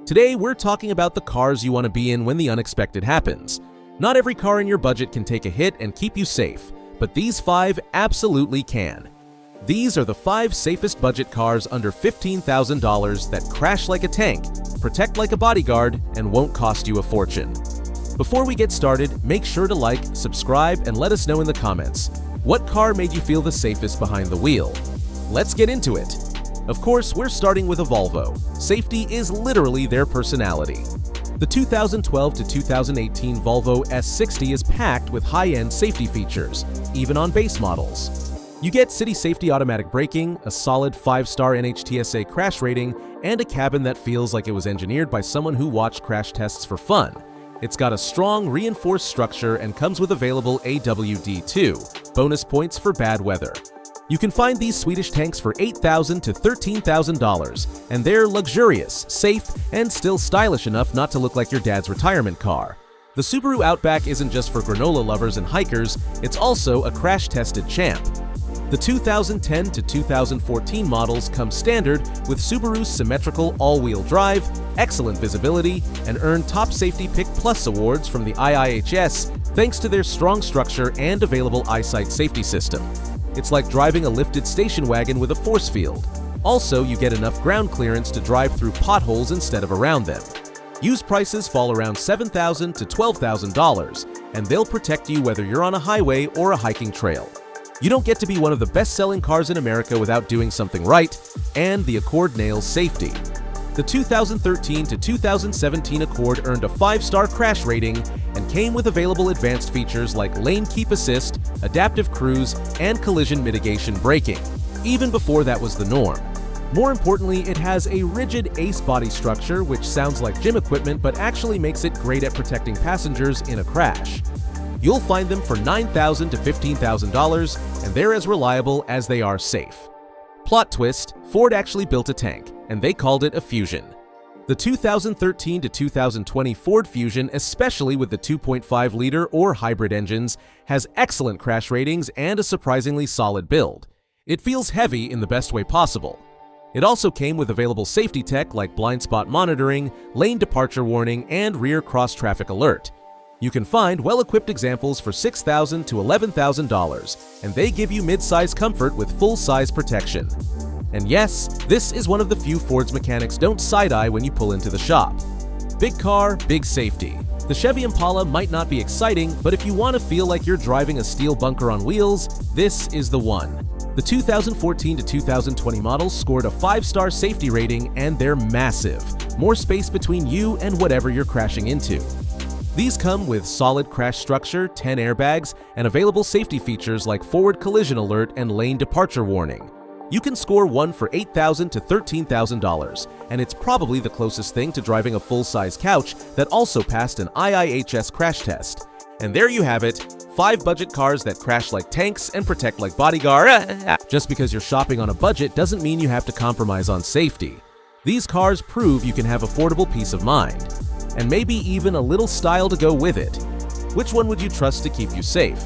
Today, we're talking about the cars you want to be in when the unexpected happens. Not every car in your budget can take a hit and keep you safe, but these 5 absolutely can. These are the 5 safest budget cars under $15,000 that crash like a tank, protect like a bodyguard, and won't cost you a fortune. Before we get started, make sure to like, subscribe, and let us know in the comments. What car made you feel the safest behind the wheel? Let's get into it. Of course, we're starting with a Volvo. Safety is literally their personality. The 2012 to 2018 Volvo S60 is packed with high-end safety features, even on base models. You get city safety automatic braking, a solid 5-star NHTSA crash rating, and a cabin that feels like it was engineered by someone who watched crash tests for fun. It's got a strong, reinforced structure and comes with available AWD2, bonus points for bad weather. You can find these Swedish tanks for $8,000 to $13,000, and they're luxurious, safe, and still stylish enough not to look like your dad's retirement car. The Subaru Outback isn't just for granola lovers and hikers, it's also a crash-tested champ. The 2010 to 2014 models come standard with Subaru's symmetrical all-wheel drive, excellent visibility, and earn Top Safety Pick Plus awards from the IIHS thanks to their strong structure and available eyesight safety system. It's like driving a lifted station wagon with a force field. Also, you get enough ground clearance to drive through potholes instead of around them. Used prices fall around $7,000 to $12,000, and they'll protect you whether you're on a highway or a hiking trail. You don't get to be one of the best-selling cars in America without doing something right, and the Accord nails safety. The 2013 to 2017 Accord earned a 5-star crash rating and came with available advanced features like lane keep assist, adaptive cruise, and collision mitigation braking, even before that was the norm. More importantly, it has a rigid ACE body structure which sounds like gym equipment but actually makes it great at protecting passengers in a crash. You'll find them for $9,000 to $15,000, and they're as reliable as they are safe. Plot twist, Ford actually built a tank, and they called it a Fusion. The 2013 to 2020 Ford Fusion, especially with the 2.5-liter or hybrid engines, has excellent crash ratings and a surprisingly solid build. It feels heavy in the best way possible. It also came with available safety tech like blind spot monitoring, lane departure warning, and rear cross-traffic alert. You can find well-equipped examples for $6,000 to $11,000, and they give you mid-size comfort with full-size protection. And yes, this is one of the few Ford's mechanics don't side-eye when you pull into the shop. Big car, big safety. The Chevy Impala might not be exciting, but if you want to feel like you're driving a steel bunker on wheels, this is the one. The 2014 to 2020 models scored a 5-star safety rating, and they're massive. More space between you and whatever you're crashing into. These come with solid crash structure, 10 airbags, and available safety features like forward collision alert and lane departure warning. You can score one for $8,000 to $13,000, and it's probably the closest thing to driving a full-size couch that also passed an IIHS crash test. And there you have it, 5 budget cars that crash like tanks and protect like bodyguard. Just because you're shopping on a budget doesn't mean you have to compromise on safety. These cars prove you can have affordable peace of mind. And maybe even a little style to go with it. Which one would you trust to keep you safe?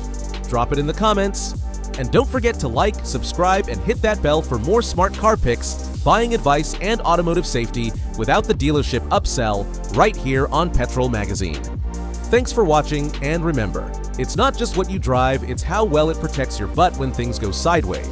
Drop it in the comments. And don't forget to like, subscribe, and hit that bell for more smart car picks, buying advice, and automotive safety without the dealership upsell right here on Petrol Magazine. Thanks for watching, and remember, it's not just what you drive, it's how well it protects your butt when things go sideways.